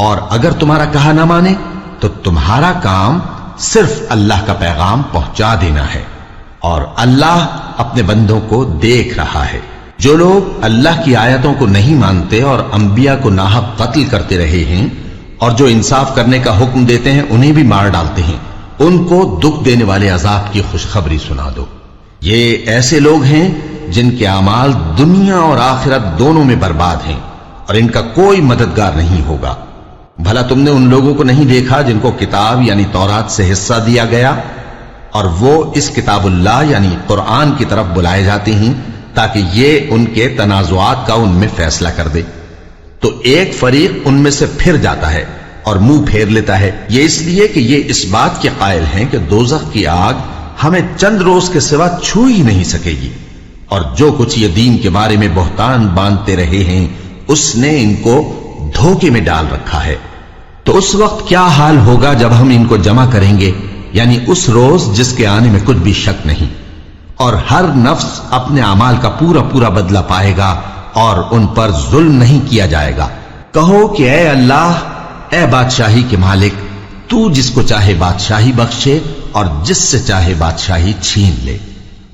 اور اگر تمہارا کہا نہ مانے تو تمہارا کام صرف اللہ کا پیغام پہنچا دینا ہے، اور اللہ اپنے بندوں کو دیکھ رہا ہے۔ جو لوگ اللہ کی آیتوں کو نہیں مانتے اور انبیاء کو ناحق قتل کرتے رہے ہیں اور جو انصاف کرنے کا حکم دیتے ہیں انہیں بھی مار ڈالتے ہیں، ان کو دکھ دینے والے عذاب کی خوشخبری سنا دو۔ یہ ایسے لوگ ہیں جن کے اعمال دنیا اور آخرت دونوں میں برباد ہیں، اور ان کا کوئی مددگار نہیں ہوگا۔ بھلا تم نے ان لوگوں کو نہیں دیکھا جن کو کتاب یعنی تورات سے حصہ دیا گیا، اور وہ اس کتاب اللہ یعنی قرآن کی طرف بلائے جاتے ہیں تاکہ یہ ان کے تنازعات کا ان میں فیصلہ کر دے، تو ایک فریق ان میں سے پھر جاتا ہے اور منہ پھیر لیتا ہے، یہ اس لیے کہ یہ اس بات کے قائل ہیں کہ دوزخ کی آگ ہمیں چند روز کے سوا چھو ہی نہیں سکے گی، اور جو کچھ یہ دین کے بارے میں بہتان باندھتے رہے ہیں اس نے ان کو دھوکے میں ڈال رکھا ہے۔ تو اس وقت کیا حال ہوگا جب ہم ان کو جمع کریں گے، یعنی اس روز جس کے آنے میں کچھ بھی شک نہیں، اور ہر نفس اپنے اعمال کا پورا پورا بدلہ پائے گا اور ان پر ظلم نہیں کیا جائے گا۔ کہو کہ اے اللہ، اے بادشاہی کے مالک، تو جس کو چاہے بادشاہی بخشے اور جس سے چاہے بادشاہی چھین لے،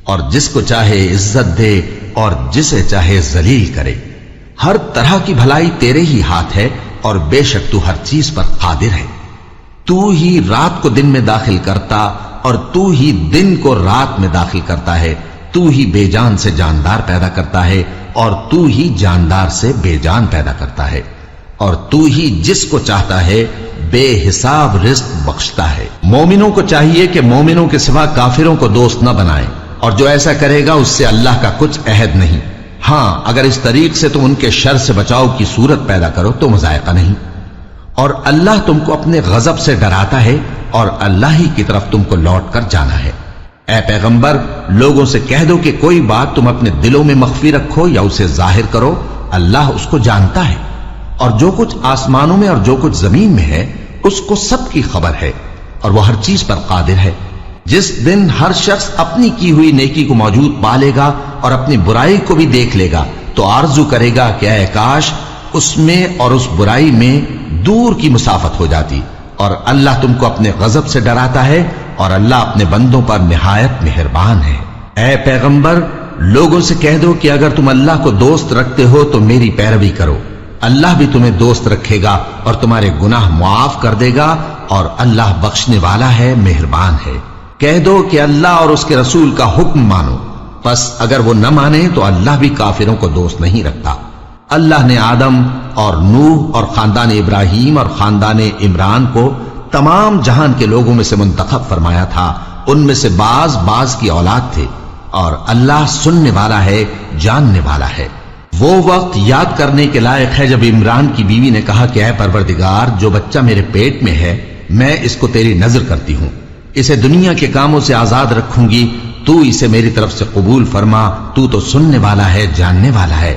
اور جس کو چاہے عزت دے اور جسے چاہے ذلیل کرے۔ ہر طرح کی بھلائی تیرے ہی ہاتھ ہے، اور بے شک تو ہر چیز پر قادر ہے۔ تو ہی رات کو دن میں داخل کرتا اور تو ہی دن کو رات میں داخل کرتا ہے، تو ہی بے جان سے جاندار پیدا کرتا ہے اور تو ہی جاندار سے بے جان پیدا کرتا ہے، اور تو ہی جس کو چاہتا ہے بے حساب رزق بخشتا ہے۔ مومنوں کو چاہیے کہ مومنوں کے سوا کافروں کو دوست نہ بنائیں، اور جو ایسا کرے گا اس سے اللہ کا کچھ عہد نہیں۔ ہاں، اگر اس طریق سے تم ان کے شر سے بچاؤ کی صورت پیدا کرو تو مذائقہ نہیں، اور اللہ تم کو اپنے غضب سے ڈراتا ہے اور اللہ ہی کی طرف تم کو لوٹ کر جانا ہے۔ اے پیغمبر، لوگوں سے کہہ دو کہ کوئی بات تم اپنے دلوں میں مخفی رکھو یا اسے ظاہر کرو، اللہ اس کو جانتا ہے، اور جو کچھ آسمانوں میں اور جو کچھ زمین میں ہے اس کو سب کی خبر ہے، اور وہ ہر چیز پر قادر ہے۔ جس دن ہر شخص اپنی کی ہوئی نیکی کو موجود پا لے گا اور اپنی برائی کو بھی دیکھ لے گا تو آرزو کرے گا کہ اے کاش اس میں اور اس برائی میں دور کی مسافت ہو جاتی، اور اللہ تم کو اپنے غضب سے ڈراتا ہے، اور اللہ اپنے بندوں پر نہایت مہربان ہے۔ اے پیغمبر، لوگوں سے کہہ دو کہ اگر تم اللہ کو دوست رکھتے ہو تو میری پیروی کرو، اللہ بھی تمہیں دوست رکھے گا اور تمہارے گناہ معاف کر دے گا، اور اللہ بخشنے والا ہے، مہربان ہے۔ کہہ دو کہ اللہ اور اس کے رسول کا حکم مانو، پس اگر وہ نہ مانے تو اللہ بھی کافروں کو دوست نہیں رکھتا۔ اللہ نے آدم اور نوح اور خاندان ابراہیم اور خاندان عمران کو تمام جہان کے لوگوں میں سے منتخب فرمایا تھا، ان میں سے بعض کی اولاد تھے، اور اللہ سننے والا ہے، جاننے والا ہے۔ وہ وقت یاد کرنے کے لائق ہے جب عمران کی بیوی نے کہا کہ اے پروردگار، جو بچہ میرے پیٹ میں ہے میں اس کو تیری نظر کرتی ہوں، اسے دنیا کے کاموں سے آزاد رکھوں گی، تو اسے میری طرف سے قبول فرما، تو سننے والا ہے، جاننے والا ہے۔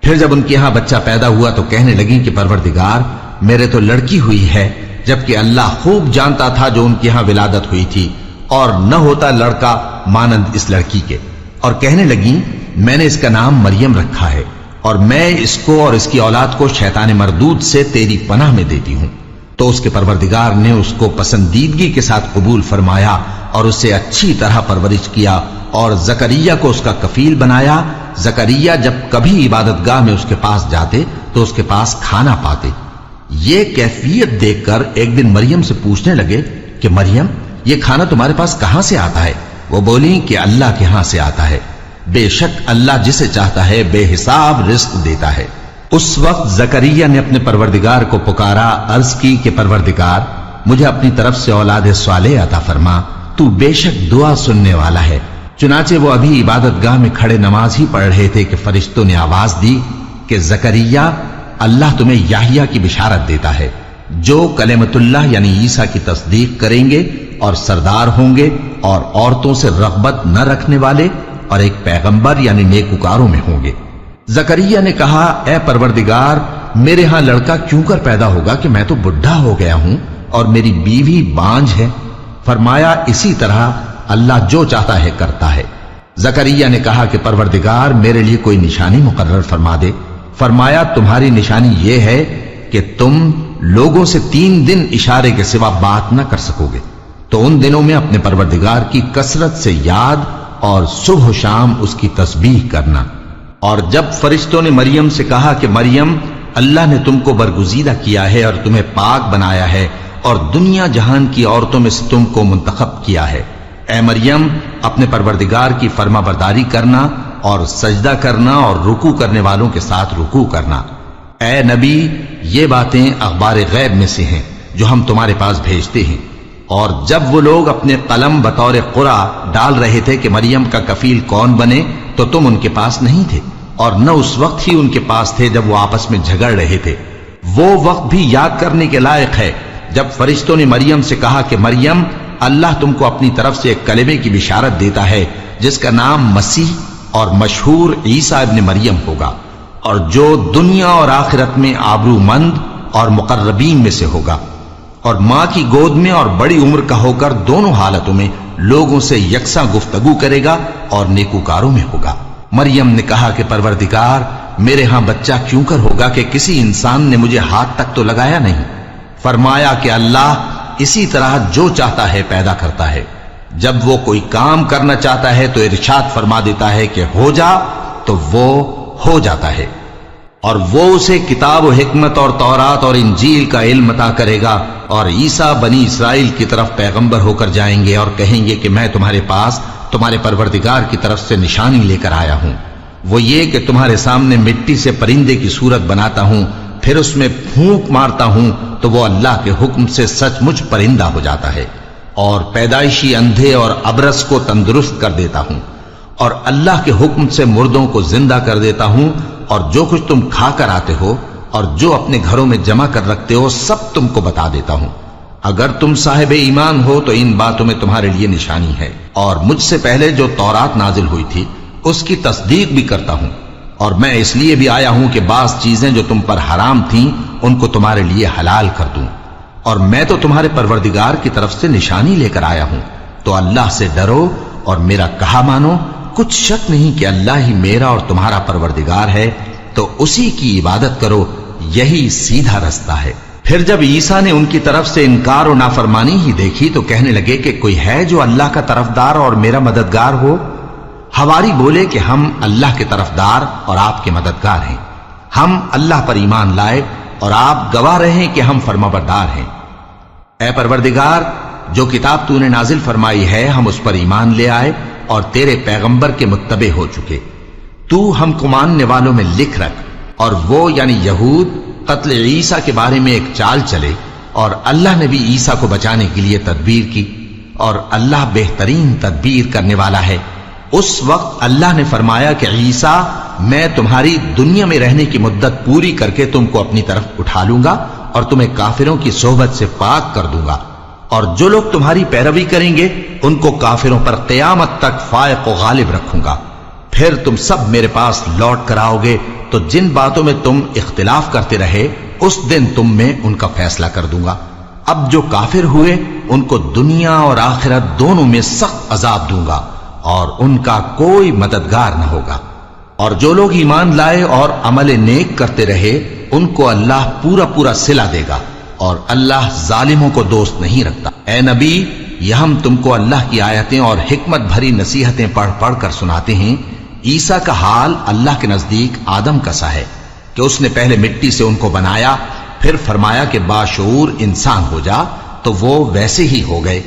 پھر جب ان کے ہاں بچہ پیدا ہوا تو کہنے لگی کہ پروردگار، میرے تو لڑکی ہوئی ہے، جبکہ اللہ خوب جانتا تھا جو ان کے ہاں ولادت ہوئی تھی، اور نہ ہوتا لڑکا مانند اس لڑکی کے۔ اور کہنے لگی میں نے اس کا نام مریم رکھا ہے، اور میں اس کو اور اس کی اولاد کو شیطان مردود سے تیری پناہ میں دیتی ہوں۔ تو اس کے پروردگار نے اس کو پسندیدگی کے ساتھ قبول فرمایا اور اسے اچھی طرح پرورش کیا، اور زکریا کو اس کا کفیل بنایا۔ زکریا جب کبھی عبادت گاہ میں اس کے پاس جاتے تو اس کے پاس کھانا پاتے۔ یہ کیفیت دیکھ کر ایک دن مریم سے پوچھنے لگے کہ مریم، یہ کھانا تمہارے پاس کہاں سے آتا ہے؟ وہ بولی کہ اللہ کے ہاں سے آتا ہے، بے شک اللہ جسے چاہتا ہے بے حساب رزق دیتا ہے۔ اس وقت زکریا نے اپنے پروردگار کو پکارا، عرض کی کہ پروردگار، مجھے اپنی طرف سے اولاد صالح عطا فرما، تو بے شک دعا سننے والا ہے۔ چنانچہ وہ ابھی عبادت گاہ میں کھڑے نماز ہی پڑھ رہے تھے کہ فرشتوں نے آواز دی کہ زکریا، اللہ تمہیں یحییٰ کی بشارت دیتا ہے، جو کلمۃ اللہ یعنی عیسیٰ کی تصدیق کریں گے اور سردار ہوں گے اور عورتوں سے رغبت نہ رکھنے والے اور ایک پیغمبر یعنی نیکوکاروں میں ہوں گے۔ زکریا نے کہا، اے پروردگار، میرے ہاں لڑکا کیوں کر پیدا ہوگا کہ میں تو بڈھا ہو گیا ہوں اور میری بیوی بانجھ ہے۔ فرمایا، اسی طرح اللہ جو چاہتا ہے کرتا ہے۔ زکریا نے کہا کہ پروردگار، میرے لیے کوئی نشانی مقرر فرما دے۔ فرمایا، تمہاری نشانی یہ ہے کہ تم لوگوں سے 3 دن اشارے کے سوا بات نہ کر سکو گے، تو ان دنوں میں اپنے پروردگار کی کثرت سے یاد اور صبح و شام اس کی تسبیح کرنا۔ اور جب فرشتوں نے مریم سے کہا کہ مریم، اللہ نے تم کو برگزیدہ کیا ہے اور تمہیں پاک بنایا ہے اور دنیا جہان کی عورتوں میں سے تم کو منتخب کیا ہے، اے مریم اپنے پروردگار کی فرما برداری کرنا اور سجدہ کرنا اور رکوع کرنے والوں کے ساتھ رکوع کرنا۔ اے نبی، یہ باتیں اخبار غیب میں سے ہیں جو ہم تمہارے پاس بھیجتے ہیں۔ اور جب وہ لوگ اپنے قلم بطور قرعہ ڈال رہے تھے کہ مریم کا کفیل کون بنے، تو تم ان کے پاس نہیں تھے، اور نہ اس وقت ہی ان کے پاس تھے جب وہ آپس میں جھگڑ رہے تھے۔ وہ وقت بھی یاد کرنے کے لائق ہے جب فرشتوں نے مریم سے کہا کہ مریم، اللہ تم کو اپنی طرف سے ایک کلمے کی بشارت دیتا ہے جس کا نام مسیح اور مشہور عیسیٰ ابن مریم ہوگا، اور جو دنیا اور آخرت میں آبرو مند اور مقربین میں سے ہوگا، اور ماں کی گود میں اور بڑی عمر کا ہو کر دونوں حالتوں میں لوگوں سے یکساں گفتگو کرے گا اور نیکوکاروں میں ہوگا۔ مریم نے کہا کہ پروردگار، میرے ہاں بچہ کیوں کر ہوگا کہ کسی انسان نے مجھے ہاتھ تک تو لگایا نہیں۔ فرمایا کہ اللہ اسی طرح جو چاہتا ہے پیدا کرتا ہے، جب وہ کوئی کام کرنا چاہتا ہے تو ارشاد فرما دیتا ہے کہ ہو جا، تو وہ ہو جاتا ہے۔ اور وہ اسے کتاب و حکمت اور تورات اور انجیل کا علم عطا کرے گا، اور عیسیٰ بنی اسرائیل کی طرف پیغمبر ہو کر جائیں گے اور کہیں گے کہ میں تمہارے پاس تمہارے پروردگار کی طرف سے نشانی لے کر آیا ہوں، وہ یہ کہ تمہارے سامنے مٹی سے پرندے کی صورت بناتا ہوں، پھر اس میں پھونک مارتا ہوں تو وہ اللہ کے حکم سے سچ مچ پرندہ ہو جاتا ہے، اور پیدائشی اندھے اور ابرص کو تندرست کر دیتا ہوں، اور اللہ کے حکم سے مردوں کو زندہ کر دیتا ہوں، اور جو کچھ تم کھا کر آتے ہو اور جو اپنے گھروں میں جمع کر رکھتے ہو سب تم کو بتا دیتا ہوں۔ اگر تم صاحب ایمان ہو تو ان باتوں میں تمہارے لیے نشانی ہے، اور مجھ سے پہلے جو تورات نازل ہوئی تھی اس کی تصدیق بھی کرتا ہوں، اور میں اس لیے بھی آیا ہوں کہ بعض چیزیں جو تم پر حرام تھیں ان کو تمہارے لیے حلال کر دوں، اور میں تو تمہارے پروردگار کی طرف سے نشانی لے کر آیا ہوں، تو اللہ سے ڈرو اور میرا کہا مانو۔ کچھ شک نہیں کہ اللہ ہی میرا اور تمہارا پروردگار ہے، تو اسی کی عبادت کرو، یہی سیدھا رستہ ہے۔ پھر جب عیسیٰ نے ان کی طرف سے انکار و نافرمانی ہی دیکھی تو کہنے لگے کہ کوئی ہے جو اللہ کا طرفدار اور میرا مددگار ہو؟ حواری بولے کہ ہم اللہ کے طرفدار اور آپ کے مددگار ہیں، ہم اللہ پر ایمان لائے اور آپ گواہ رہے کہ ہم فرمانبردار ہیں۔ اے پروردگار، جو کتاب تو نے نازل فرمائی ہے ہم اس پر ایمان لے آئے اور تیرے پیغمبر کے متبع ہو چکے، تو ہم کو ماننے والوں میں لکھ رکھ۔ اور وہ یعنی یہود قتل عیسیٰ کے بارے میں ایک چال چلے، اور اللہ نے بھی عیسیٰ کو بچانے کے لیے تدبیر کی، اور اللہ بہترین تدبیر کرنے والا ہے۔ اس وقت اللہ نے فرمایا کہ عیسیٰ، میں تمہاری دنیا میں رہنے کی مدت پوری کر کے تم کو اپنی طرف اٹھا لوں گا اور تمہیں کافروں کی صحبت سے پاک کر دوں گا، اور جو لوگ تمہاری پیروی کریں گے ان کو کافروں پر قیامت تک فائق و غالب رکھوں گا۔ پھر تم سب میرے پاس لوٹ کر آؤ گے، تو جن باتوں میں تم اختلاف کرتے رہے اس دن تم میں ان کا فیصلہ کر دوں گا۔ اب جو کافر ہوئے ان کو دنیا اور آخرت دونوں میں سخت عذاب دوں گا، اور ان کا کوئی مددگار نہ ہوگا۔ اور جو لوگ ایمان لائے اور عمل نیک کرتے رہے ان کو اللہ پورا پورا صلہ دے گا، اور اللہ ظالموں کو دوست نہیں رکھتا۔ اے نبی، یہ ہم تم کو اللہ کی آیتیں اور حکمت بھری نصیحتیں پڑھ پڑھ کر سناتے ہیں۔ عیسیٰ کا حال اللہ کے نزدیک آدم کا سا ہے کہ اس نے پہلے مٹی سے ان کو بنایا، پھر فرمایا کہ باشعور انسان ہو جا، تو وہ ویسے ہی ہو گئے۔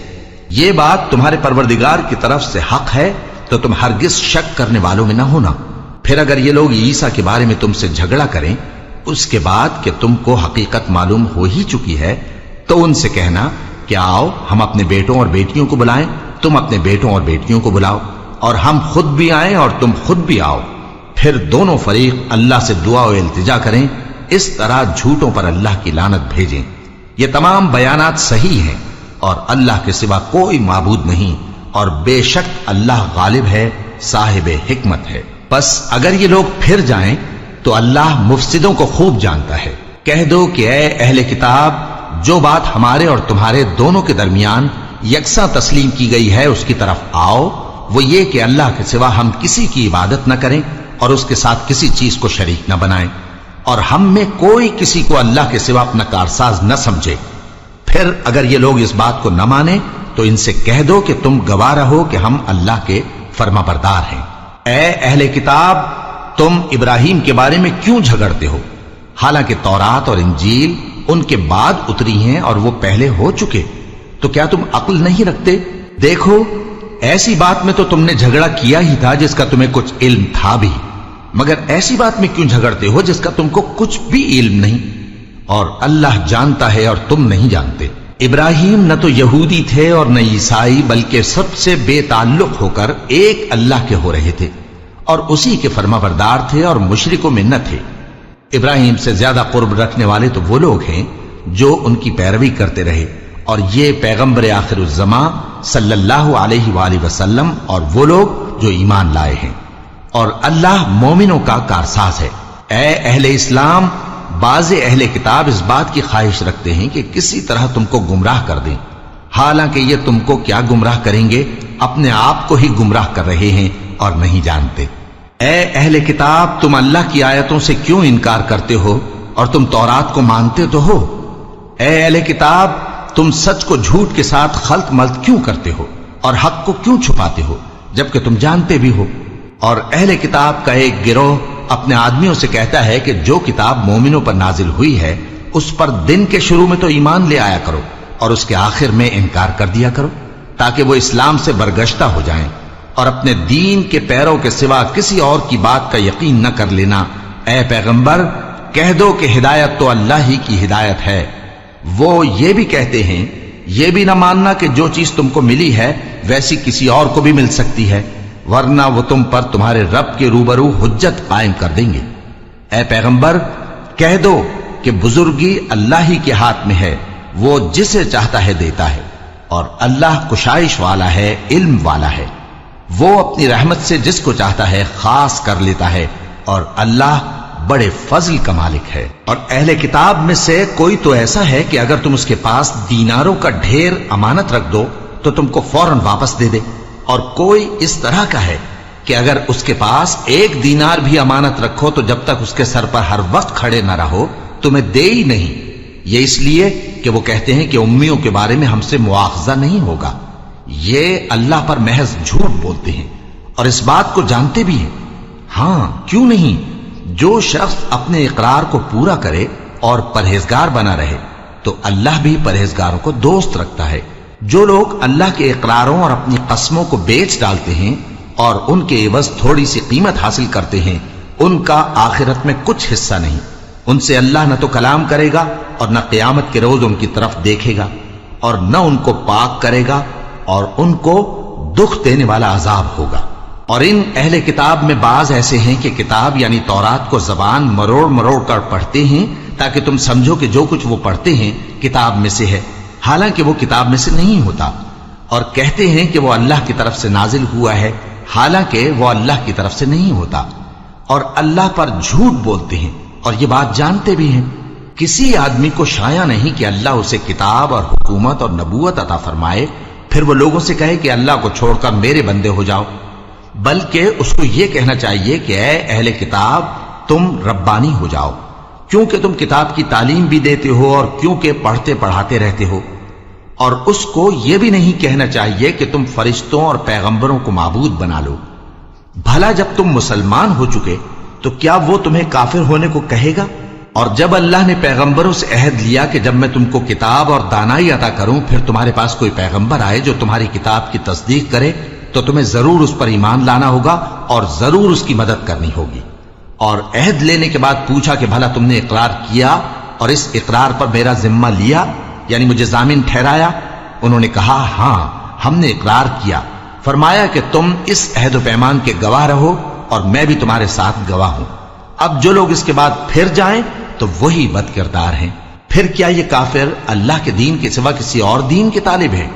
یہ بات تمہارے پروردگار کی طرف سے حق ہے، تو تم ہرگز شک کرنے والوں میں نہ ہونا۔ پھر اگر یہ لوگ عیسیٰ کے بارے میں تم سے جھگڑا کریں اس کے بعد کہ تم کو حقیقت معلوم ہو ہی چکی ہے، تو ان سے کہنا کہ آؤ ہم اپنے بیٹوں اور بیٹیوں کو بلائیں، تم اپنے بیٹوں اور بیٹیوں کو بلاؤ، اور ہم خود بھی آئیں اور تم خود بھی آؤ، پھر دونوں فریق اللہ سے دعا و التجا کریں، اس طرح جھوٹوں پر اللہ کی لعنت بھیجیں۔ یہ تمام بیانات صحیح ہیں، اور اللہ کے سوا کوئی معبود نہیں، اور بے شک اللہ غالب ہے، صاحب حکمت ہے۔ بس اگر یہ لوگ پھر جائیں تو اللہ مفسدوں کو خوب جانتا ہے۔ کہہ دو کہ اے اہل کتاب، جو بات ہمارے اور تمہارے دونوں کے درمیان یکساں تسلیم کی گئی ہے اس کی طرف آؤ، وہ یہ کہ اللہ کے سوا ہم کسی کی عبادت نہ کریں اور اس کے ساتھ کسی چیز کو شریک نہ بنائیں، اور ہم میں کوئی کسی کو اللہ کے سوا اپنا کارساز نہ سمجھے۔ پھر اگر یہ لوگ اس بات کو نہ مانیں تو ان سے کہہ دو کہ تم گواہ رہو کہ ہم اللہ کے فرما بردار ہیں۔ اے اہل کتاب، تم ابراہیم کے بارے میں کیوں جھگڑتے ہو؟ حالانکہ تورات اور انجیل ان کے بعد اتری ہیں اور وہ پہلے ہو چکے، تو کیا تم عقل نہیں رکھتے؟ دیکھو، ایسی بات میں تو تم نے جھگڑا کیا ہی تھا جس کا تمہیں کچھ علم تھا بھی، مگر ایسی بات میں کیوں جھگڑتے ہو جس کا تم کو کچھ بھی علم نہیں؟ اور اللہ جانتا ہے اور تم نہیں جانتے۔ ابراہیم نہ تو یہودی تھے اور نہ عیسائی، بلکہ سب سے بے تعلق ہو کر ایک اللہ کے ہو رہے تھے اور اسی کے فرما بردار تھے اور مشرکوں میں نہ تھے۔ ابراہیم سے زیادہ قرب رکھنے والے تو وہ لوگ ہیں جو ان کی پیروی کرتے رہے، اور یہ پیغمبر آخر الزماں صلی اللہ علیہ وآلہ وسلم اور وہ لوگ جو ایمان لائے ہیں، اور اللہ مومنوں کا کارساز ہے۔ اے اہل اسلام، بعض اہل کتاب اس بات کی خواہش رکھتے ہیں کہ کسی طرح تم کو گمراہ کر دیں، حالانکہ یہ تم کو کیا گمراہ کریں گے، اپنے آپ کو ہی گمراہ کر رہے ہیں اور نہیں جانتے۔ اے اہل کتاب، تم اللہ کی آیتوں سے کیوں انکار کرتے ہو اور تم تورات کو مانتے تو ہو؟ اے اہل کتاب، تم سچ کو جھوٹ کے ساتھ خلط ملط کیوں کرتے ہو اور حق کو کیوں چھپاتے ہو جبکہ تم جانتے بھی ہو؟ اور اہل کتاب کا ایک گروہ اپنے آدمیوں سے کہتا ہے کہ جو کتاب مومنوں پر نازل ہوئی ہے اس پر دن کے شروع میں تو ایمان لے آیا کرو اور اس کے آخر میں انکار کر دیا کرو، تاکہ وہ اسلام سے برگشتہ ہو جائیں، اور اپنے دین کے پیروں کے سوا کسی اور کی بات کا یقین نہ کر لینا۔ اے پیغمبر، کہہ دو کہ ہدایت تو اللہ ہی کی ہدایت ہے۔ وہ یہ بھی کہتے ہیں، یہ بھی نہ ماننا کہ جو چیز تم کو ملی ہے ویسی کسی اور کو بھی مل سکتی ہے، ورنہ وہ تم پر تمہارے رب کے روبرو حجت قائم کر دیں گے۔ اے پیغمبر، کہہ دو کہ بزرگی اللہ ہی کے ہاتھ میں ہے، وہ جسے چاہتا ہے دیتا ہے، اور اللہ کشائش والا ہے، علم والا ہے۔ وہ اپنی رحمت سے جس کو چاہتا ہے خاص کر لیتا ہے، اور اللہ بڑے فضل کا مالک ہے۔ اور اہل کتاب میں سے کوئی تو ایسا ہے کہ اگر تم اس کے پاس دیناروں کا ڈھیر امانت رکھ دو تو تم کو فوراً واپس دے دے، اور کوئی اس طرح کا ہے کہ اگر اس کے پاس 1 دینار بھی امانت رکھو تو جب تک اس کے سر پر ہر وقت کھڑے نہ رہو تمہیں دے ہی نہیں۔ یہ اس لیے کہ وہ کہتے ہیں کہ امیوں کے بارے میں ہم سے مواخذہ نہیں ہوگا۔ یہ اللہ پر محض جھوٹ بولتے ہیں اور اس بات کو جانتے بھی ہیں۔ ہاں، کیوں نہیں؟ جو شخص اپنے اقرار کو پورا کرے اور پرہیزگار بنا رہے تو اللہ بھی پرہیزگاروں کو دوست رکھتا ہے۔ جو لوگ اللہ کے اقراروں اور اپنی قسموں کو بیچ ڈالتے ہیں اور ان کے عوض تھوڑی سی قیمت حاصل کرتے ہیں، ان کا آخرت میں کچھ حصہ نہیں۔ ان سے اللہ نہ تو کلام کرے گا اور نہ قیامت کے روز ان کی طرف دیکھے گا، اور نہ ان کو پاک کرے گا، اور ان کو دکھ دینے والا عذاب ہوگا۔ اور ان اہل کتاب میں بعض ایسے ہیں کہ کتاب یعنی تورات کو زبان مروڑ مروڑ کر پڑھتے ہیں تاکہ تم سمجھو کہ جو کچھ وہ پڑھتے ہیں کتاب میں سے ہے، حالانکہ وہ کتاب میں سے نہیں ہوتا، اور کہتے ہیں کہ وہ اللہ کی طرف سے نازل ہوا ہے، حالانکہ وہ اللہ کی طرف سے نہیں ہوتا، اور اللہ پر جھوٹ بولتے ہیں اور یہ بات جانتے بھی ہیں۔ کسی آدمی کو شایع نہیں کہ اللہ اسے کتاب اور حکومت اور نبوت عطا فرمائے پھر وہ لوگوں سے کہے کہ اللہ کو چھوڑ کر میرے بندے ہو جاؤ، بلکہ اس کو یہ کہنا چاہیے کہ اے اہل کتاب، تم ربانی ہو جاؤ، کیونکہ تم کتاب کی تعلیم بھی دیتے ہو اور کیونکہ پڑھتے پڑھاتے رہتے ہو۔ اور اس کو یہ بھی نہیں کہنا چاہیے کہ تم فرشتوں اور پیغمبروں کو معبود بنا لو۔ بھلا جب تم مسلمان ہو چکے تو کیا وہ تمہیں کافر ہونے کو کہے گا؟ اور جب اللہ نے پیغمبروں سے عہد لیا کہ جب میں تم کو کتاب اور دانائی عطا کروں پھر تمہارے پاس کوئی پیغمبر آئے جو تمہاری کتاب کی تصدیق کرے تو تمہیں ضرور اس پر ایمان لانا ہوگا اور ضرور اس کی مدد کرنی ہوگی۔ اور عہد لینے کے بعد پوچھا کہ بھلا تم نے اقرار کیا اور اس اقرار پر میرا ذمہ لیا، یعنی مجھے ضامن ٹھہرایا؟ انہوں نے کہا ہاں، ہم نے اقرار کیا۔ فرمایا کہ تم اس عہد و پیمان کے گواہ رہو اور میں بھی تمہارے ساتھ گواہ ہوں۔ اب جو لوگ اس کے بعد پھر جائیں تو وہی بد کردار ہیں۔ پھر کیا یہ کافر اللہ کے دین کے سوا کسی اور دین کے طالب ہیں؟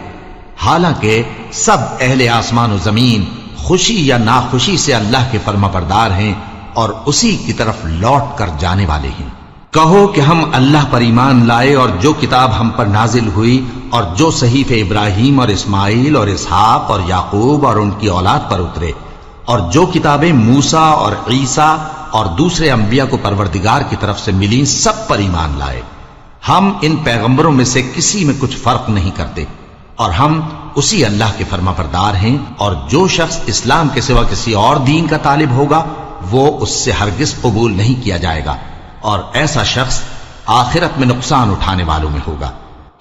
حالانکہ سب اہل آسمان و زمین خوشی یا ناخوشی سے اللہ کے فرما بردار ہیں اور اسی کی طرف لوٹ کر جانے والے ہیں۔ کہو کہ ہم اللہ پر ایمان لائے اور جو کتاب ہم پر نازل ہوئی اور جو صحیفے ابراہیم اور اسماعیل اور اسحاق اور یعقوب اور ان کی اولاد پر اترے، اور جو کتابیں موسیٰ اور عیسیٰ اور دوسرے انبیاء کو پروردگار کی طرف سے ملی سب پر ایمان لائے۔ ہم ان پیغمبروں میں سے کسی میں کچھ فرق نہیں کرتے، اور ہم اسی اللہ کے فرما بردار ہیں، اور جو شخص اسلام کے سوا کسی اور دین کا طالب ہوگا وہ اس سے ہرگز قبول نہیں کیا جائے گا، اور ایسا شخص آخرت میں نقصان اٹھانے والوں میں ہوگا۔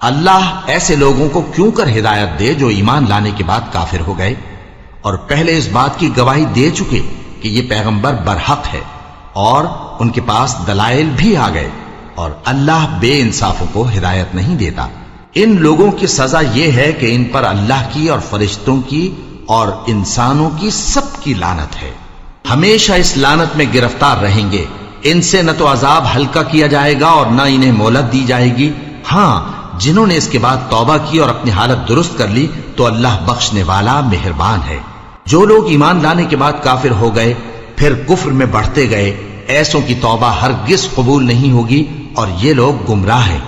اللہ ایسے لوگوں کو کیوں کر ہدایت دے جو ایمان لانے کے بعد کافر ہو گئے اور پہلے اس بات کی گواہی دے چکے کہ یہ پیغمبر برحق ہے اور ان کے پاس دلائل بھی آ گئے، اور اللہ بے انصافوں کو ہدایت نہیں دیتا۔ ان لوگوں کی سزا یہ ہے کہ ان پر اللہ کی اور فرشتوں کی اور انسانوں کی سب کی لعنت ہے، ہمیشہ اس لعنت میں گرفتار رہیں گے۔ ان سے نہ تو عذاب ہلکا کیا جائے گا اور نہ انہیں مہلت دی جائے گی۔ ہاں، جنہوں نے اس کے بعد توبہ کی اور اپنی حالت درست کر لی تو اللہ بخشنے والا مہربان ہے۔ جو لوگ ایمان لانے کے بعد کافر ہو گئے پھر کفر میں بڑھتے گئے، ایسوں کی توبہ ہرگز قبول نہیں ہوگی اور یہ لوگ گمراہ ہیں۔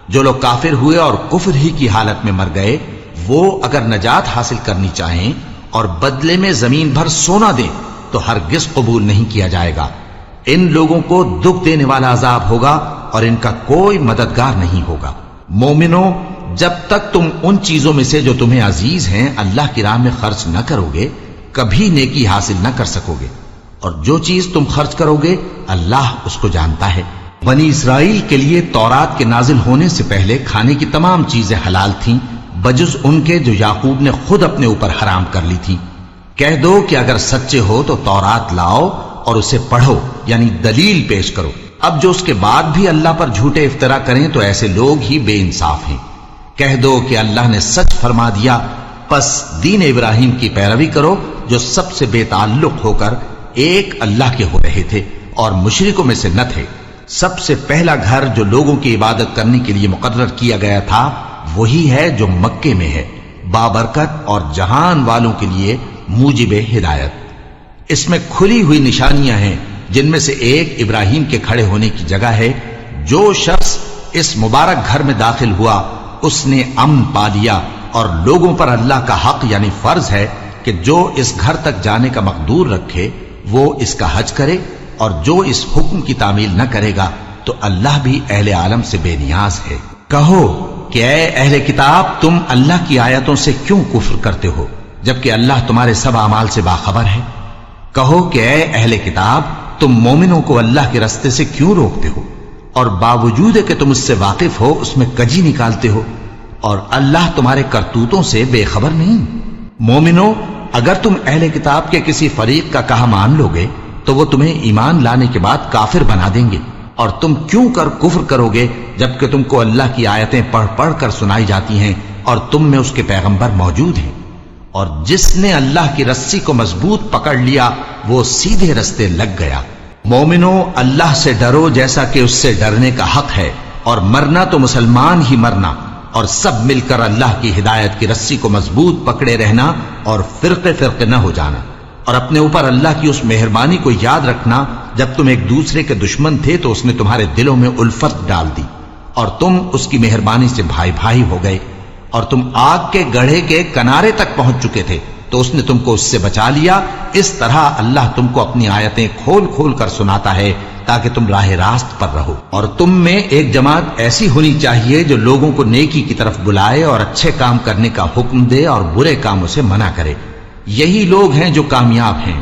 جو لوگ کافر ہوئے اور کفر ہی کی حالت میں مر گئے، وہ اگر نجات حاصل کرنی چاہیں اور بدلے میں زمین بھر سونا دیں تو ہرگز قبول نہیں کیا جائے گا۔ ان لوگوں کو دکھ دینے والا عذاب ہوگا اور ان کا کوئی مددگار نہیں ہوگا۔ مومنو، جب تک تم ان چیزوں میں سے جو تمہیں عزیز ہیں اللہ کی راہ میں خرچ نہ کرو گے کبھی نیکی حاصل نہ کر سکو گے، اور جو چیز تم خرچ کرو گے اللہ اس کو جانتا ہے۔ بنی اسرائیل کے لیے تورات کے نازل ہونے سے پہلے کھانے کی تمام چیزیں حلال تھیں بجز ان کے جو یعقوب نے خود اپنے اوپر حرام کر لی تھی۔ کہہ دو کہ اگر سچے ہو تو تورات لاؤ اور اسے پڑھو، یعنی دلیل پیش کرو۔ اب جو اس کے بعد بھی اللہ پر جھوٹے افطرا کریں تو ایسے لوگ ہی بے انصاف ہیں۔ کہہ دو کہ اللہ نے سچ فرما دیا، پس دین ابراہیم کی پیروی کرو جو سب سے بے تعلق ہو کر ایک اللہ کے ہو رہے تھے اور مشرکوں میں سے نہ تھے۔ سب سے پہلا گھر جو لوگوں کی عبادت کرنے کے لیے مقرر کیا گیا تھا وہی ہے جو مکے میں ہے، بابرکت اور جہان والوں کے لیے موجب ہدایت۔ اس میں کھلی ہوئی نشانیاں ہیں جن میں سے ایک ابراہیم کے کھڑے ہونے کی جگہ ہے۔ جو شخص اس مبارک گھر میں داخل ہوا اس نے امن پا لیا، اور لوگوں پر اللہ کا حق یعنی فرض ہے کہ جو اس گھر تک جانے کا مقدور رکھے وہ اس کا حج کرے، اور جو اس حکم کی تعمیل نہ کرے گا تو اللہ بھی اہل عالم سے بے نیاز ہے۔ کہو کہ اے اہل کتاب، تم اللہ کی آیتوں سے کیوں کفر کرتے ہو جبکہ اللہ تمہارے سب اعمال سے باخبر ہے؟ کہو کہ اے اہل کتاب، تم مومنوں کو اللہ کے رستے سے کیوں روکتے ہو اور باوجود کہ تم اس سے واقف ہو اس میں کجی نکالتے ہو، اور اللہ تمہارے کرتوتوں سے بے خبر نہیں؟ مومنو، اگر تم اہل کتاب کے کسی فریق کا کہا مان لو گے تو وہ تمہیں ایمان لانے کے بعد کافر بنا دیں گے، اور تم کیوں کر کفر کرو گے جبکہ تم کو اللہ کی آیتیں پڑھ پڑھ کر سنائی جاتی ہیں اور تم میں اس کے پیغمبر موجود ہیں؟ اور جس نے اللہ کی رسی کو مضبوط پکڑ لیا وہ سیدھے رستے لگ گیا۔ مومنو، اللہ سے ڈرو جیسا کہ اس سے ڈرنے کا حق ہے، اور مرنا تو مسلمان ہی مرنا، اور سب مل کر اللہ کی ہدایت کی رسی کو مضبوط پکڑے رہنا اور فرقے فرقے نہ ہو جانا، اور اپنے اوپر اللہ کی اس مہربانی کو یاد رکھنا جب تم ایک دوسرے کے دشمن تھے تو اس نے تمہارے دلوں میں الفت ڈال دی اور تم اس کی مہربانی سے بھائی بھائی ہو گئے، اور تم آگ کے گڑھے کے کنارے تک پہنچ چکے تھے تو اس نے تم کو اس سے بچا لیا۔ اس طرح اللہ تم کو اپنی آیتیں کھول کھول کر سناتا ہے تاکہ تم راہ راست پر رہو۔ اور تم میں ایک جماعت ایسی ہونی چاہیے جو لوگوں کو نیکی کی طرف بلائے اور اچھے کام کرنے کا حکم دے اور برے کاموں سے منع کرے۔ یہی لوگ ہیں جو کامیاب ہیں،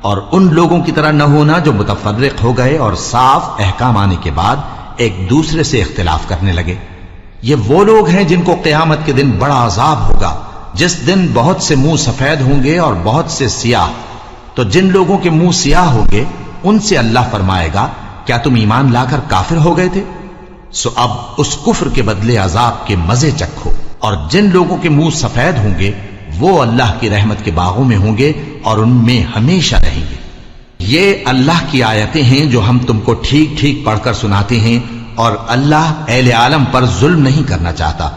اور ان لوگوں کی طرح نہ ہونا جو متفرق ہو گئے اور صاف احکام آنے کے بعد ایک دوسرے سے اختلاف کرنے لگے۔ یہ وہ لوگ ہیں جن کو قیامت کے دن بڑا عذاب ہوگا، جس دن بہت سے منہ سفید ہوں گے اور بہت سے سیاہ۔ تو جن لوگوں کے منہ سیاہ ہوں گے ان سے اللہ فرمائے گا، کیا تم ایمان لا کر کافر ہو گئے تھے؟ سو اب اس کفر کے بدلے عذاب کے مزے چکھو۔ اور جن لوگوں کے منہ سفید ہوں گے وہ اللہ کی رحمت کے باغوں میں ہوں گے اور ان میں ہمیشہ رہیں گے۔ یہ اللہ کی آیتیں ہیں جو ہم تم کو ٹھیک ٹھیک پڑھ کر سناتے ہیں، اور اللہ اہل عالم پر ظلم نہیں کرنا چاہتا،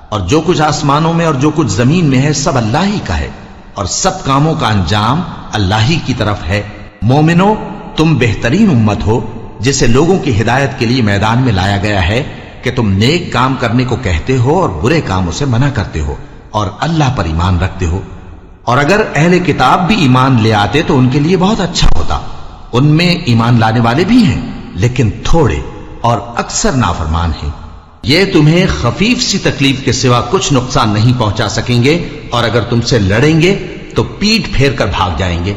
اور جو کچھ آسمانوں میں اور جو کچھ زمین میں ہے سب اللہ ہی کا ہے، اور سب کاموں کا انجام اللہ ہی کی طرف ہے۔ مومنو، تم بہترین امت ہو جسے لوگوں کی ہدایت کے لیے میدان میں لایا گیا ہے کہ تم نیک کام کرنے کو کہتے ہو اور برے کاموں سے منع کرتے ہو اور اللہ پر ایمان رکھتے ہو۔ اور اگر اہل کتاب بھی ایمان لے آتے تو ان کے لیے بہت اچھا ہوتا، ان میں ایمان لانے والے بھی ہیں لیکن تھوڑے اور اکثر نافرمان ہیں۔ یہ تمہیں خفیف سی تکلیف کے سوا کچھ نقصان نہیں پہنچا سکیں گے، اور اگر تم سے لڑیں گے تو پیٹ پھیر کر بھاگ جائیں گے،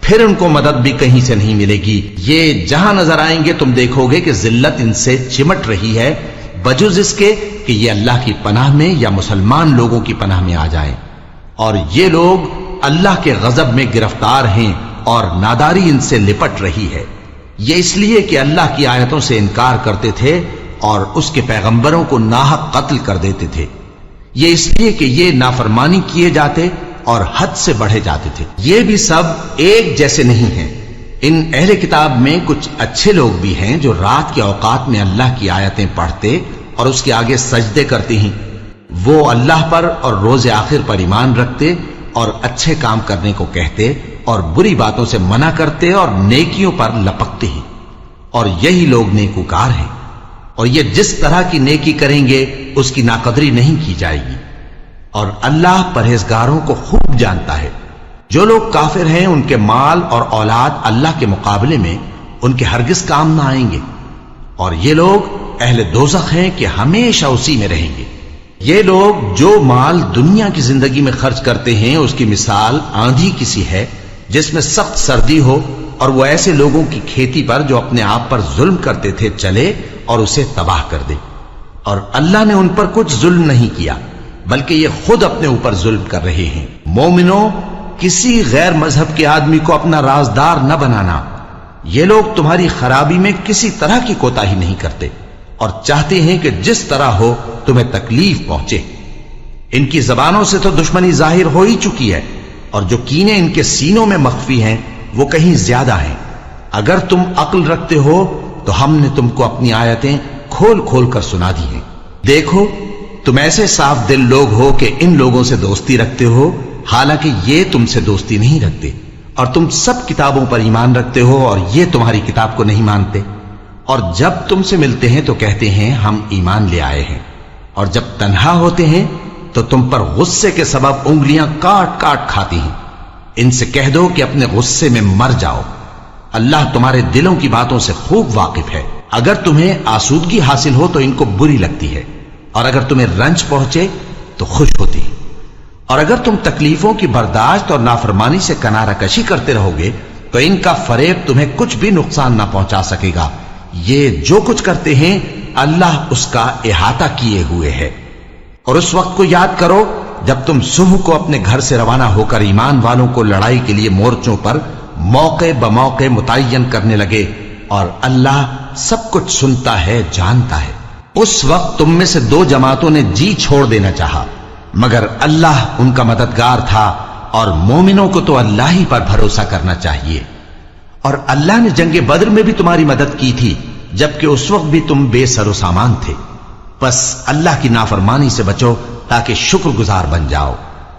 پھر ان کو مدد بھی کہیں سے نہیں ملے گی۔ یہ جہاں نظر آئیں گے تم دیکھو گے کہ ذلت ان سے چمٹ رہی ہے، بجز اس کے کہ یہ اللہ کی پناہ میں یا مسلمان لوگوں کی پناہ میں آ جائیں، اور یہ لوگ اللہ کے غضب میں گرفتار ہیں اور ناداری ان سے لپٹ رہی ہے۔ یہ اس لیے کہ اللہ کی آیتوں سے انکار کرتے تھے اور اس کے پیغمبروں کو ناحق قتل کر دیتے تھے۔ یہ اس لیے کہ یہ نافرمانی کیے جاتے اور حد سے بڑھے جاتے تھے۔ یہ بھی سب ایک جیسے نہیں ہیں۔ ان اہل کتاب میں کچھ اچھے لوگ بھی ہیں جو رات کے اوقات میں اللہ کی آیتیں پڑھتے اور اس کے آگے سجدے کرتے ہیں۔ وہ اللہ پر اور روز آخر پر ایمان رکھتے اور اچھے کام کرنے کو کہتے اور بری باتوں سے منع کرتے اور نیکیوں پر لپکتے ہیں، اور یہی لوگ نیکوکار ہیں۔ اور یہ جس طرح کی نیکی کریں گے اس کی ناقدری نہیں کی جائے گی، اور اللہ پرہیزگاروں کو خوب جانتا ہے۔ جو لوگ کافر ہیں ان کے مال اور اولاد اللہ کے مقابلے میں ان کے ہرگز کام نہ آئیں گے، اور یہ لوگ اہل دوزخ ہیں کہ ہمیشہ اسی میں رہیں گے۔ یہ لوگ جو مال دنیا کی زندگی میں خرچ کرتے ہیں اس کی مثال آندھی کسی ہے جس میں سخت سردی ہو، اور وہ ایسے لوگوں کی کھیتی پر جو اپنے آپ پر ظلم کرتے تھے چلے اور اسے تباہ کر دے۔ اور اللہ نے ان پر کچھ ظلم نہیں کیا بلکہ یہ خود اپنے اوپر ظلم کر رہے ہیں۔ مومنوں، کسی غیر مذہب کے آدمی کو اپنا رازدار نہ بنانا۔ یہ لوگ تمہاری خرابی میں کسی طرح کی کوتاہی نہیں کرتے اور چاہتے ہیں کہ جس طرح ہو تمہیں تکلیف پہنچے۔ ان کی زبانوں سے تو دشمنی ظاہر ہو ہی چکی ہے، اور جو کینے ان کے سینوں میں مخفی ہیں وہ کہیں زیادہ ہیں۔ اگر تم عقل رکھتے ہو تو ہم نے تم کو اپنی آیتیں کھول کھول کر سنا دی ہیں۔ دیکھو، تم ایسے صاف دل لوگ ہو کہ ان لوگوں سے دوستی رکھتے ہو، حالانکہ یہ تم سے دوستی نہیں رکھتے، اور تم سب کتابوں پر ایمان رکھتے ہو اور یہ تمہاری کتاب کو نہیں مانتے، اور جب تم سے ملتے ہیں تو کہتے ہیں ہم ایمان لے آئے ہیں، اور جب تنہا ہوتے ہیں تو تم پر غصے کے سبب انگلیاں کاٹ کاٹ کھاتی ہیں۔ ان سے کہہ دو کہ اپنے غصے میں مر جاؤ، اللہ تمہارے دلوں کی باتوں سے خوب واقف ہے۔ اگر تمہیں آسودگی حاصل ہو تو ان کو بری لگتی ہے، اور اگر تمہیں رنج پہنچے تو خوش ہوتی ہے، اور اگر تم تکلیفوں کی برداشت اور نافرمانی سے کنارہ کشی کرتے رہو گے تو ان کا فریب تمہیں کچھ بھی نقصان نہ پہنچا سکے گا۔ یہ جو کچھ کرتے ہیں اللہ اس کا احاطہ کیے ہوئے ہے۔ اور اس وقت کو یاد کرو جب تم صبح کو اپنے گھر سے روانہ ہو کر ایمان والوں کو لڑائی کے لیے مورچوں پر موقع بموقع متعین کرنے لگے، اور اللہ سب کچھ سنتا ہے، جانتا ہے۔ اس وقت تم میں سے دو جماعتوں نے جی چھوڑ دینا چاہا، مگر اللہ ان کا مددگار تھا، اور مومنوں کو تو اللہ ہی پر بھروسہ کرنا چاہیے۔ اور اللہ نے جنگ بدر میں بھی تمہاری مدد کی تھی جبکہ اس وقت بھی تم بے سر و سامان تھے۔ بس اللہ کی نافرمانی سے بچو تاکہ شکر گزار بن جاؤ۔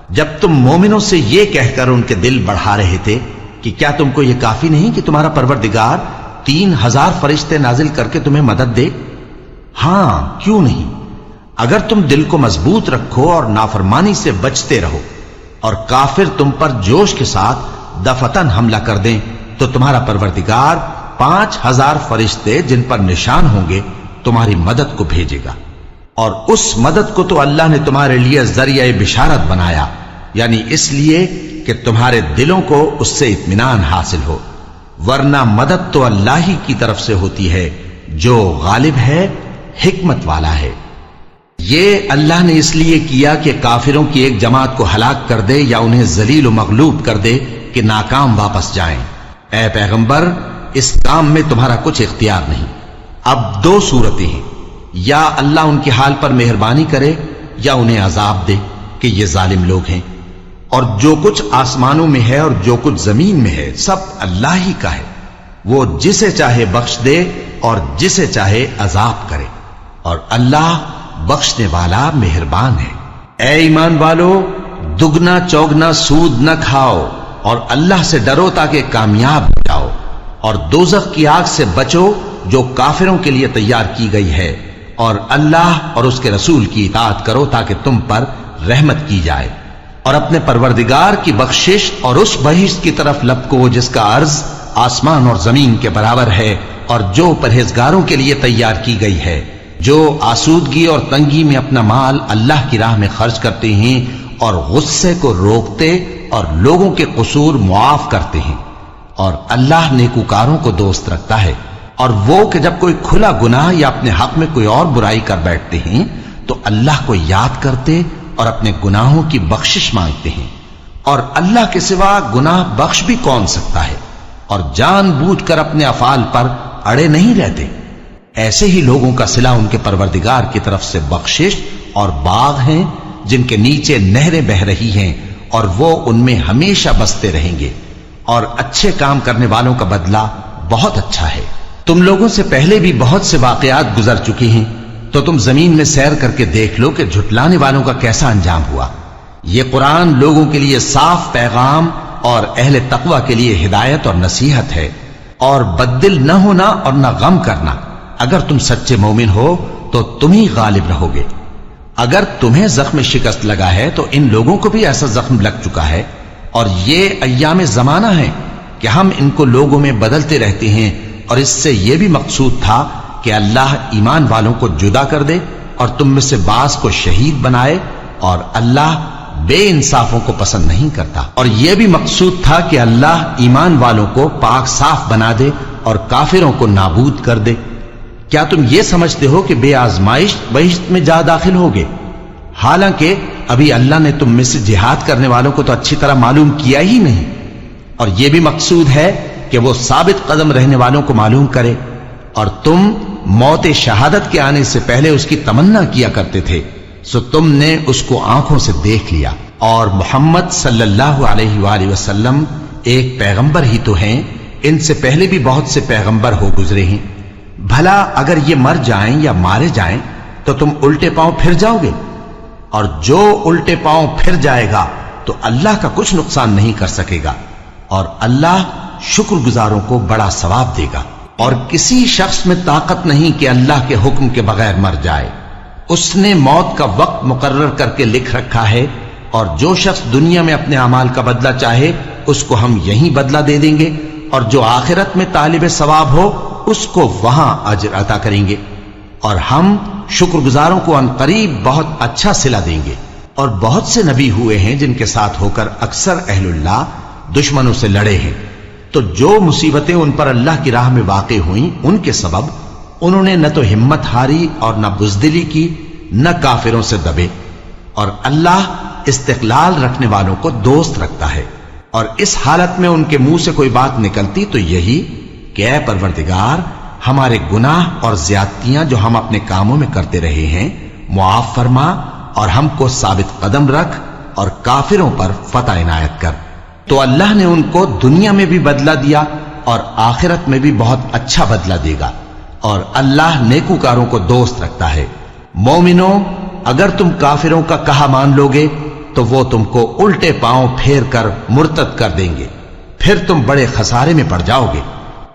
جب تم مومنوں سے یہ کہہ کر ان کے دل بڑھا رہے تھے کہ کیا تم کو یہ کافی نہیں کہ تمہارا پروردگار 3000 فرشتے نازل کر کے تمہیں مدد دے؟ ہاں، کیوں نہیں؟ اگر تم دل کو مضبوط رکھو اور نافرمانی سے بچتے رہو، اور کافر تم پر جوش کے ساتھ دفتن حملہ کر دیں تو تمہارا پروردگار 5000 فرشتے جن پر نشان ہوں گے تمہاری مدد کو بھیجے گا۔ اور اس مدد کو تو اللہ نے تمہارے لیے ذریعہ بشارت بنایا، یعنی اس لیے کہ تمہارے دلوں کو اس سے اطمینان حاصل ہو، ورنہ مدد تو اللہ ہی کی طرف سے ہوتی ہے جو غالب ہے، حکمت والا ہے۔ یہ اللہ نے اس لیے کیا کہ کافروں کی ایک جماعت کو ہلاک کر دے یا انہیں ذلیل و مغلوب کر دے کہ ناکام واپس جائیں۔ اے پیغمبر، اس کام میں تمہارا کچھ اختیار نہیں۔ اب دو صورتیں ہیں، یا اللہ ان کے حال پر مہربانی کرے یا انہیں عذاب دے کہ یہ ظالم لوگ ہیں۔ اور جو کچھ آسمانوں میں ہے اور جو کچھ زمین میں ہے سب اللہ ہی کا ہے، وہ جسے چاہے بخش دے اور جسے چاہے عذاب کرے، اور اللہ بخشنے والا مہربان ہے۔ اے ایمان والو، دگنا چوگنا سود نہ کھاؤ اور اللہ سے ڈرو تاکہ کامیاب ہو جاؤ، اور دوزخ کی آگ سے بچو جو کافروں کے لیے تیار کی گئی ہے، اور اللہ اور اس کے رسول کی اطاعت کرو تاکہ تم پر رحمت کی جائے، اور اپنے پروردگار کی بخشش اور اس بہشت کی طرف لپکو جس کا عرض آسمان اور زمین کے برابر ہے اور جو پرہیزگاروں کے لیے تیار کی گئی ہے، جو آسودگی اور تنگی میں اپنا مال اللہ کی راہ میں خرچ کرتے ہیں اور غصے کو روکتے اور لوگوں کے قصور معاف کرتے ہیں، اور اللہ نیکوکاروں کو دوست رکھتا ہے۔ اور وہ کہ جب کوئی کھلا گناہ یا اپنے حق میں کوئی اور برائی کر بیٹھتے ہیں تو اللہ کو یاد کرتے اور اپنے گناہوں کی بخشش مانگتے ہیں، اور اللہ کے سوا گناہ بخش بھی کون سکتا ہے، اور جان بوجھ کر اپنے افعال پر اڑے نہیں رہتے۔ ایسے ہی لوگوں کا صلہ ان کے پروردگار کی طرف سے بخشش اور باغ ہیں جن کے نیچے نہریں بہ رہی ہیں اور وہ ان میں ہمیشہ بستے رہیں گے، اور اچھے کام کرنے والوں کا بدلہ بہت اچھا ہے۔ تم لوگوں سے پہلے بھی بہت سے واقعات گزر چکے ہیں، تو تم زمین میں سیر کر کے دیکھ لو کہ جھٹلانے والوں کا کیسا انجام ہوا۔ یہ قرآن لوگوں کے لیے صاف پیغام اور اہل تقوی کے لیے ہدایت اور نصیحت ہے، اور بددل نہ ہونا اور نہ غم کرنا۔ اگر تم سچے مومن ہو تو تم ہی غالب رہو گے۔ اگر تمہیں زخم شکست لگا ہے تو ان لوگوں کو بھی ایسا زخم لگ چکا ہے، اور یہ ایام زمانہ ہے کہ ہم ان کو لوگوں میں بدلتے رہتے ہیں، اور اس سے یہ بھی مقصود تھا کہ اللہ ایمان والوں کو جدا کر دے اور تم میں سے بعض کو شہید بنائے، اور اللہ بے انصافوں کو پسند نہیں کرتا۔ اور یہ بھی مقصود تھا کہ اللہ ایمان والوں کو پاک صاف بنا دے اور کافروں کو نابود کر دے۔ کیا تم یہ سمجھتے ہو کہ بے آزمائش بہشت میں جا داخل ہوگے؟ حالانکہ ابھی اللہ نے تم میں سے جہاد کرنے والوں کو تو اچھی طرح معلوم کیا ہی نہیں، اور یہ بھی مقصود ہے کہ وہ ثابت قدم رہنے والوں کو معلوم کرے، اور تم موت شہادت کے آنے سے پہلے اس کی تمنا کیا کرتے تھے، سو تم نے اس کو آنکھوں سے دیکھ لیا۔ اور محمد صلی اللہ علیہ وآلہ وسلم ایک پیغمبر ہی تو ہیں، ان سے پہلے بھی بہت سے پیغمبر ہو گزرے ہیں۔ بھلا اگر یہ مر جائیں یا مارے جائیں تو تم الٹے پاؤں پھر جاؤ گے؟ اور جو الٹے پاؤں پھر جائے گا تو اللہ کا کچھ نقصان نہیں کر سکے گا، اور اللہ شکر گزاروں کو بڑا ثواب دے گا۔ اور کسی شخص میں طاقت نہیں کہ اللہ کے حکم کے بغیر مر جائے، اس نے موت کا وقت مقرر کر کے لکھ رکھا ہے، اور جو شخص دنیا میں اپنے اعمال کا بدلہ چاہے اس کو ہم یہیں بدلہ دے دیں گے، اور جو آخرت میں طالب ثواب ہو اس کو وہاں اجر عطا کریں گے، اور ہم شکر گزاروں کو عنقریب بہت اچھا صلہ دیں گے۔ اور بہت سے نبی ہوئے ہیں جن کے ساتھ ہو کر اکثر اہل اللہ دشمنوں سے لڑے ہیں، تو جو مصیبتیں ان پر اللہ کی راہ میں واقع ہوئیں ان کے سبب انہوں نے نہ تو ہمت ہاری اور نہ بزدلی کی، نہ کافروں سے دبے، اور اللہ استقلال رکھنے والوں کو دوست رکھتا ہے۔ اور اس حالت میں ان کے منہ سے کوئی بات نکلتی تو یہی کہ اے پروردگار، ہمارے گناہ اور زیادتیاں جو ہم اپنے کاموں میں کرتے رہے ہیں معاف فرما، اور ہم کو ثابت قدم رکھ اور کافروں پر فتح عنایت کر۔ تو اللہ نے ان کو دنیا میں بھی بدلہ دیا اور آخرت میں بھی بہت اچھا بدلہ دے گا، اور اللہ نیکوکاروں کو دوست رکھتا ہے۔ مومنوں، اگر تم کافروں کا کہا مان لوگے تو وہ تم کو الٹے پاؤں پھیر کر مرتد کر دیں گے، پھر تم بڑے خسارے میں پڑ جاؤ گے۔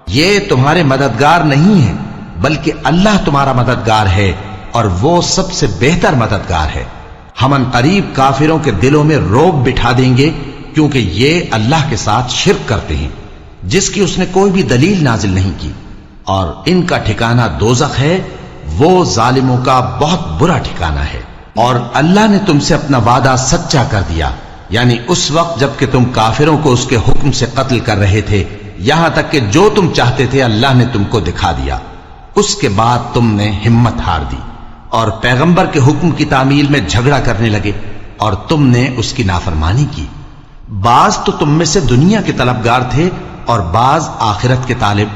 یہ تمہارے مددگار نہیں ہے بلکہ اللہ تمہارا مددگار ہے، اور وہ سب سے بہتر مددگار ہے۔ ہم عنقریب کافروں کے دلوں میں رعب بٹھا دیں گے، کیونکہ یہ اللہ کے ساتھ شرک کرتے ہیں جس کی اس نے کوئی بھی دلیل نازل نہیں کی، اور ان کا ٹھکانہ دوزخ ہے، وہ ظالموں کا بہت برا ٹھکانہ ہے۔ اور اللہ نے تم سے اپنا وعدہ سچا کر دیا، یعنی اس وقت جب کہ تم کافروں کو اس کے حکم سے قتل کر رہے تھے، یہاں تک کہ جو تم چاہتے تھے اللہ نے تم کو دکھا دیا۔ اس کے بعد تم نے ہمت ہار دی اور پیغمبر کے حکم کی تعمیل میں جھگڑا کرنے لگے، اور تم نے اس کی نافرمانی کی۔ بعض تو تم میں سے دنیا کے طلبگار تھے اور بعض آخرت کے طالب۔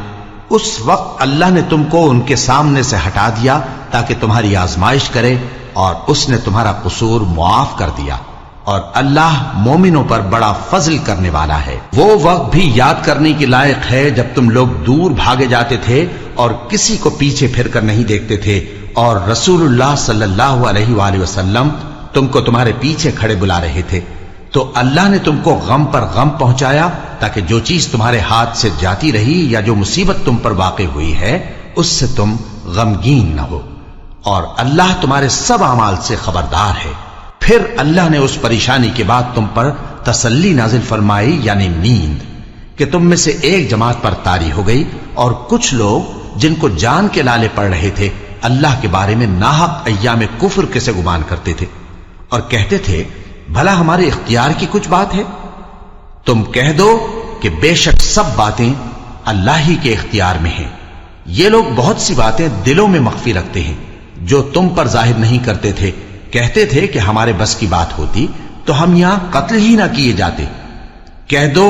اس وقت اللہ نے تم کو ان کے سامنے سے ہٹا دیا تاکہ تمہاری آزمائش کرے، اور اس نے تمہارا قصور معاف کر دیا، اور اللہ مومنوں پر بڑا فضل کرنے والا ہے۔ وہ وقت بھی یاد کرنے کے لائق ہے جب تم لوگ دور بھاگے جاتے تھے اور کسی کو پیچھے پھر کر نہیں دیکھتے تھے، اور رسول اللہ صلی اللہ علیہ وآلہ وسلم تم کو تمہارے پیچھے کھڑے بلا رہے تھے، تو اللہ نے تم کو غم پر غم پہنچایا تاکہ جو چیز تمہارے ہاتھ سے جاتی رہی یا جو مصیبت تم پر واقع ہوئی ہے اس سے تم غمگین نہ ہو، اور اللہ تمہارے سب اعمال سے خبردار ہے۔ پھر اللہ نے اس پریشانی کے بعد تم پر تسلی نازل فرمائی، یعنی نیند، کہ تم میں سے ایک جماعت پر طاری ہو گئی اور کچھ لوگ جن کو جان کے لالے پڑ رہے تھے اللہ کے بارے میں ناحق ایام کفر کے سے گمان کرتے تھے اور کہتے تھے بھلا ہمارے اختیار کی کچھ بات ہے؟ تم کہہ دو کہ بے شک سب باتیں اللہ ہی کے اختیار میں ہیں۔ یہ لوگ بہت سی باتیں دلوں میں مخفی رکھتے ہیں جو تم پر ظاہر نہیں کرتے تھے، کہتے تھے کہ ہمارے بس کی بات ہوتی تو ہم یہاں قتل ہی نہ کیے جاتے۔ کہہ دو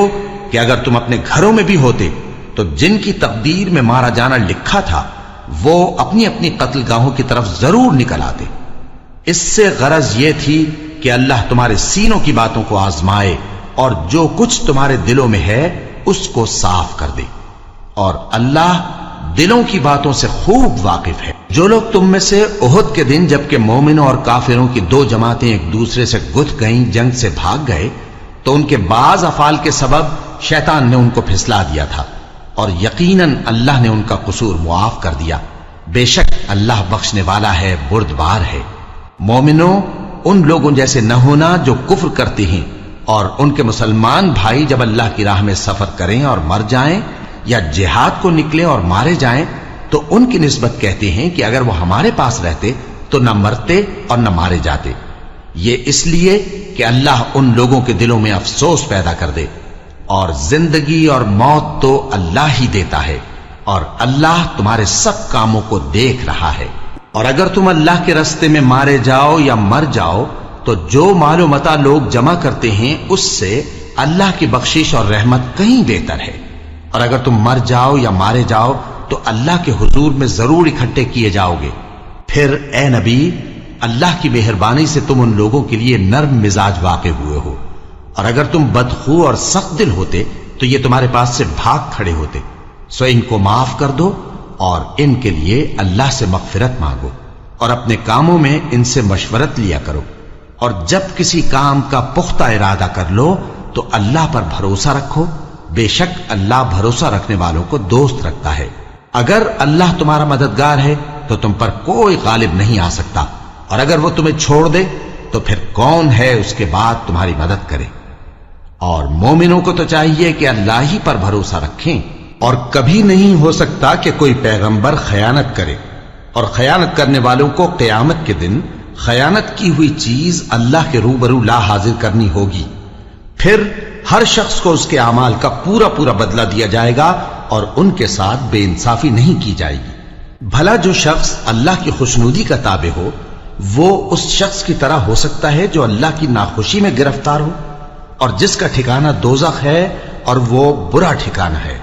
کہ اگر تم اپنے گھروں میں بھی ہوتے تو جن کی تقدیر میں مارا جانا لکھا تھا وہ اپنی اپنی قتل گاہوں کی طرف ضرور نکل آتے۔ اس سے غرض یہ تھی کہ اللہ تمہارے سینوں کی باتوں کو آزمائے اور جو کچھ تمہارے دلوں میں ہے اس کو صاف کر دے، اور اللہ دلوں کی باتوں سے خوب واقف ہے۔ جو لوگ تم میں سے احد کے دن جبکہ مومنوں اور کافروں کی دو جماعتیں ایک دوسرے سے گتھ گئیں جنگ سے بھاگ گئے تو ان کے بعض افعال کے سبب شیطان نے ان کو پھسلا دیا تھا، اور یقیناً اللہ نے ان کا قصور معاف کر دیا۔ بے شک اللہ بخشنے والا ہے، بردبار ہے۔ مومنوں، ان لوگوں جیسے نہ ہونا جو کفر کرتے ہیں اور ان کے مسلمان بھائی جب اللہ کی راہ میں سفر کریں اور مر جائیں یا جہاد کو نکلیں اور مارے جائیں تو ان کی نسبت کہتے ہیں کہ اگر وہ ہمارے پاس رہتے تو نہ مرتے اور نہ مارے جاتے، یہ اس لیے کہ اللہ ان لوگوں کے دلوں میں افسوس پیدا کر دے۔ اور زندگی اور موت تو اللہ ہی دیتا ہے، اور اللہ تمہارے سب کاموں کو دیکھ رہا ہے۔ اور اگر تم اللہ کے راستے میں مارے جاؤ یا مر جاؤ تو جو مال و متاع لوگ جمع کرتے ہیں اس سے اللہ کی بخشش اور رحمت کہیں بہتر ہے، اور اگر تم مر جاؤ یا مارے جاؤ تو اللہ کے حضور میں ضرور اکٹھے کیے جاؤ گے۔ پھر اے نبی، اللہ کی مہربانی سے تم ان لوگوں کے لیے نرم مزاج واقع ہوئے ہو، اور اگر تم بدخو اور سخت دل ہوتے تو یہ تمہارے پاس سے بھاگ کھڑے ہوتے۔ سو ان کو معاف کر دو اور ان کے لیے اللہ سے مغفرت مانگو، اور اپنے کاموں میں ان سے مشورت لیا کرو، اور جب کسی کام کا پختہ ارادہ کر لو تو اللہ پر بھروسہ رکھو، بے شک اللہ بھروسہ رکھنے والوں کو دوست رکھتا ہے۔ اگر اللہ تمہارا مددگار ہے تو تم پر کوئی غالب نہیں آ سکتا، اور اگر وہ تمہیں چھوڑ دے تو پھر کون ہے اس کے بعد تمہاری مدد کرے۔ اور مومنوں کو تو چاہیے کہ اللہ ہی پر بھروسہ رکھیں، اور کبھی نہیں ہو سکتا کہ کوئی پیغمبر خیانت کرے، اور خیانت کرنے والوں کو قیامت کے دن خیانت کی ہوئی چیز اللہ کے روبرو لا حاضر کرنی ہوگی، پھر ہر شخص کو اس کے اعمال کا پورا پورا بدلہ دیا جائے گا اور ان کے ساتھ بے انصافی نہیں کی جائے گی۔ بھلا جو شخص اللہ کی خوشنودی کا تابع ہو وہ اس شخص کی طرح ہو سکتا ہے جو اللہ کی ناخوشی میں گرفتار ہو، اور جس کا ٹھکانہ دوزخ ہے اور وہ برا ٹھکانہ ہے۔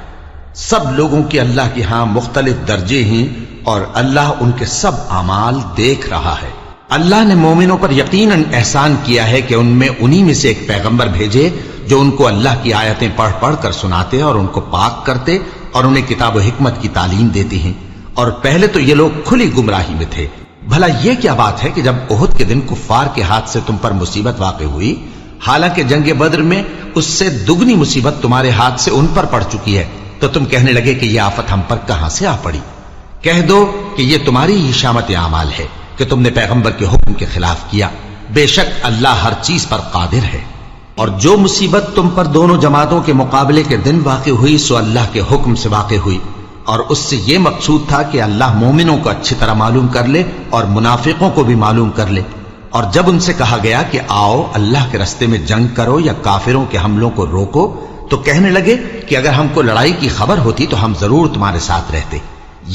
سب لوگوں کے اللہ کے ہاں مختلف درجے ہیں اور اللہ ان کے سب اعمال دیکھ رہا ہے۔ اللہ نے مومنوں پر یقیناً احسان کیا ہے کہ ان میں انہی میں سے ایک پیغمبر بھیجے جو ان کو اللہ کی آیتیں پڑھ پڑھ کر سناتے اور ان کو پاک کرتے اور انہیں کتاب و حکمت کی تعلیم دیتے ہیں، اور پہلے تو یہ لوگ کھلی گمراہی میں تھے۔ بھلا یہ کیا بات ہے کہ جب احد کے دن کفار کے ہاتھ سے تم پر مصیبت واقع ہوئی، حالانکہ جنگ بدر میں اس سے دگنی مصیبت تمہارے ہاتھ سے ان پر پڑ چکی ہے، تو تم کہنے لگے کہ یہ آفت ہم پر کہاں سے آ پڑی؟ کہہ دو کہ یہ تمہاری ہی شامت اعمال ہے کہ تم نے پیغمبر کے حکم کے خلاف کیا، بے شک اللہ ہر چیز پر قادر ہے۔ اور جو مصیبت تم پر دونوں جماعتوں کے مقابلے کے دن واقع ہوئی سو اللہ کے حکم سے واقع ہوئی، اور اس سے یہ مقصود تھا کہ اللہ مومنوں کو اچھی طرح معلوم کر لے اور منافقوں کو بھی معلوم کر لے۔ اور جب ان سے کہا گیا کہ آؤ اللہ کے راستے میں جنگ کرو یا کافروں کے حملوں کو روکو، تو کہنے لگے کہ اگر ہم کو لڑائی کی خبر ہوتی تو ہم ضرور تمہارے ساتھ رہتے۔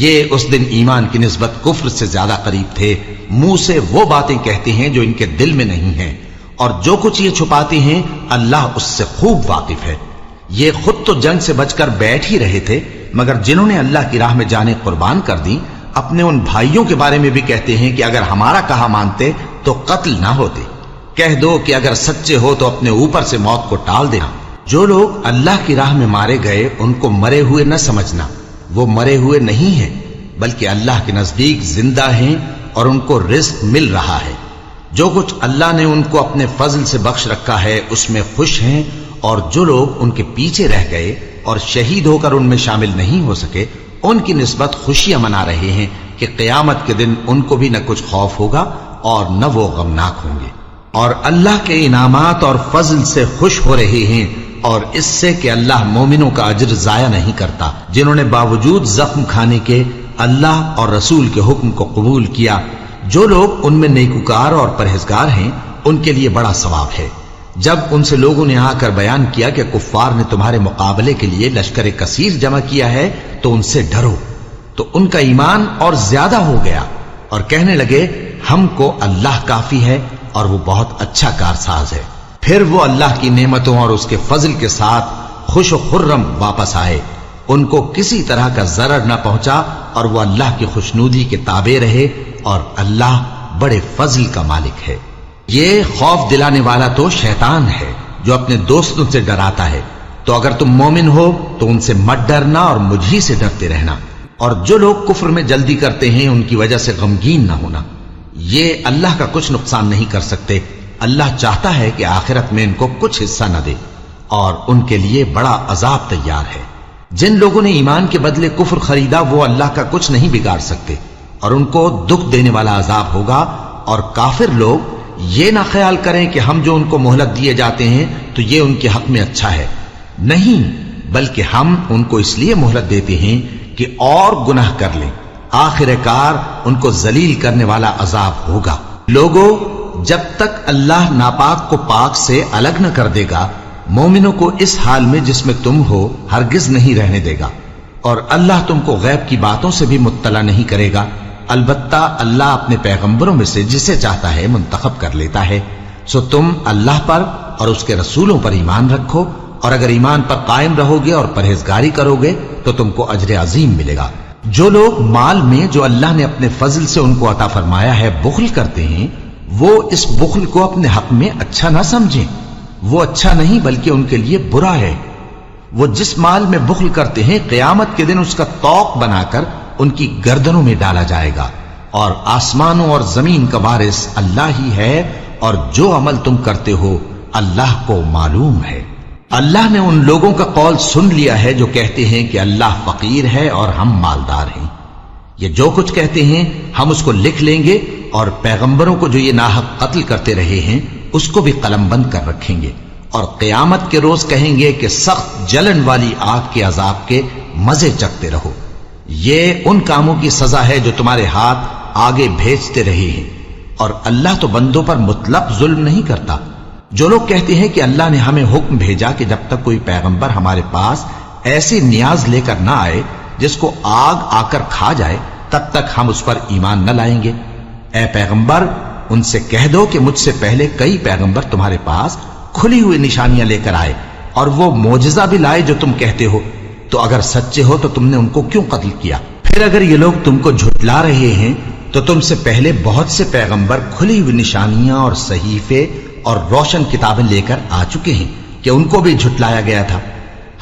یہ اس دن ایمان کی نسبت کفر سے زیادہ قریب تھے، منہ سے وہ باتیں کہتے ہیں جو ان کے دل میں نہیں ہیں، اور جو کچھ یہ چھپاتے ہیں اللہ اس سے خوب واقف ہے۔ یہ خود تو جنگ سے بچ کر بیٹھ ہی رہے تھے، مگر جنہوں نے اللہ کی راہ میں جانیں قربان کر دیں اپنے ان بھائیوں کے بارے میں بھی کہتے ہیں کہ اگر ہمارا کہا مانتے تو قتل نہ ہوتے۔ کہہ دو کہ اگر سچے ہو تو اپنے اوپر سے موت کو ٹال دینا۔ جو لوگ اللہ کی راہ میں مارے گئے ان کو مرے ہوئے نہ سمجھنا، وہ مرے ہوئے نہیں ہیں بلکہ اللہ کے نزدیک زندہ ہیں اور ان کو رزق مل رہا ہے۔ جو کچھ اللہ نے ان کو اپنے فضل سے بخش رکھا ہے اس میں خوش ہیں، اور جو لوگ ان کے پیچھے رہ گئے اور شہید ہو کر ان میں شامل نہیں ہو سکے ان کی نسبت خوشیاں منا رہے ہیں کہ قیامت کے دن ان کو بھی نہ کچھ خوف ہوگا اور نہ وہ غمناک ہوں گے، اور اللہ کے انعامات اور فضل سے خوش ہو رہے ہیں اور اس سے کہ اللہ مومنوں کا اجر ضائع نہیں کرتا، جنہوں نے باوجود زخم کھانے کے اللہ اور رسول کے حکم کو قبول کیا۔ جو لوگ ان میں نیکوکار اور پرہیزگار ہیں ان کے لیے بڑا ثواب ہے۔ جب ان سے لوگوں نے آ کر بیان کیا کہ کفار نے تمہارے مقابلے کے لیے لشکر کثیر جمع کیا ہے تو ان سے ڈرو، تو ان کا ایمان اور زیادہ ہو گیا اور کہنے لگے ہم کو اللہ کافی ہے اور وہ بہت اچھا کارساز ہے۔ پھر وہ اللہ کی نعمتوں اور اس کے فضل کے ساتھ خوش و خرم واپس آئے، ان کو کسی طرح کا ضرر نہ پہنچا اور وہ اللہ کی خوشنودی کے تابع رہے، اور اللہ بڑے فضل کا مالک ہے۔ یہ خوف دلانے والا تو شیطان ہے جو اپنے دوستوں سے ڈراتا ہے، تو اگر تم مومن ہو تو ان سے مت ڈرنا اور مجھ ہی سے ڈرتے رہنا، اور جو لوگ کفر میں جلدی کرتے ہیں ان کی وجہ سے غمگین نہ ہونا، یہ اللہ کا کچھ نقصان نہیں کر سکتے۔ اللہ چاہتا ہے کہ آخرت میں ان کو کچھ حصہ نہ دے، اور ان کے لیے بڑا عذاب تیار ہے۔ جن لوگوں نے ایمان کے بدلے کفر خریدا وہ اللہ کا کچھ نہیں بگاڑ سکتے، اور ان کو دکھ دینے والا عذاب ہوگا۔ اور کافر لوگ یہ نہ خیال کریں کہ ہم جو ان کو مہلت دیے جاتے ہیں تو یہ ان کے حق میں اچھا ہے، نہیں، بلکہ ہم ان کو اس لیے مہلت دیتے ہیں کہ اور گناہ کر لیں، آخر کار ان کو ذلیل کرنے والا عذاب ہوگا۔ لوگوں، جب تک اللہ ناپاک کو پاک سے الگ نہ کر دے گا، مومنوں کو اس حال میں جس میں تم ہو ہرگز نہیں رہنے دے گا، اور اللہ تم کو غیب کی باتوں سے بھی مطلع نہیں کرے گا۔ البتہ اللہ اپنے پیغمبروں میں سے جسے چاہتا ہے منتخب کر لیتا ہے۔ سو تم اللہ پر اور اس کے رسولوں پر ایمان رکھو، اور اگر ایمان پر قائم رہو گے اور پرہیزگاری کرو گے تو تم کو اجر عظیم ملے گا۔ جو لوگ مال میں جو اللہ نے اپنے فضل سے ان کو عطا فرمایا ہے بخل کرتے ہیں، وہ اس بخل کو اپنے حق میں اچھا نہ سمجھیں، وہ اچھا نہیں بلکہ ان کے لیے برا ہے۔ وہ جس مال میں بخل کرتے ہیں قیامت کے دن اس کا طوق بنا کر ان کی گردنوں میں ڈالا جائے گا، اور آسمانوں اور زمین کا وارث اللہ ہی ہے، اور جو عمل تم کرتے ہو اللہ کو معلوم ہے۔ اللہ نے ان لوگوں کا قول سن لیا ہے جو کہتے ہیں کہ اللہ فقیر ہے اور ہم مالدار ہیں۔ یہ جو کچھ کہتے ہیں ہم اس کو لکھ لیں گے، اور پیغمبروں کو جو یہ ناحق قتل کرتے رہے ہیں اس کو بھی قلم بند کر رکھیں گے، اور قیامت کے روز کہیں گے کہ سخت جلن والی آگ کے عذاب کے مزے چکھتے رہو۔ یہ ان کاموں کی سزا ہے جو تمہارے ہاتھ آگے بھیجتے رہے ہیں، اور اللہ تو بندوں پر مطلق ظلم نہیں کرتا۔ جو لوگ کہتے ہیں کہ اللہ نے ہمیں حکم بھیجا کہ جب تک کوئی پیغمبر ہمارے پاس ایسی نیاز لے کر نہ آئے جس کو آگ آ کر کھا جائے تب تک ہم اس پر ایمان نہ لائیں گے، اے پیغمبر ان سے کہہ دو کہ مجھ سے پہلے کئی پیغمبر تمہارے پاس کھلی ہوئی نشانیاں لے کر آئے، اور وہ معجزہ بھی لائے جو تم کہتے ہو، تو اگر سچے ہو تو تم نے ان کو کیوں قتل کیا؟ پھر اگر یہ لوگ تم کو جھٹلا رہے ہیں تو تم سے پہلے بہت سے پیغمبر کھلی ہوئی نشانیاں اور صحیفے اور روشن کتابیں لے کر آ چکے ہیں کہ ان کو بھی جھٹلایا گیا تھا۔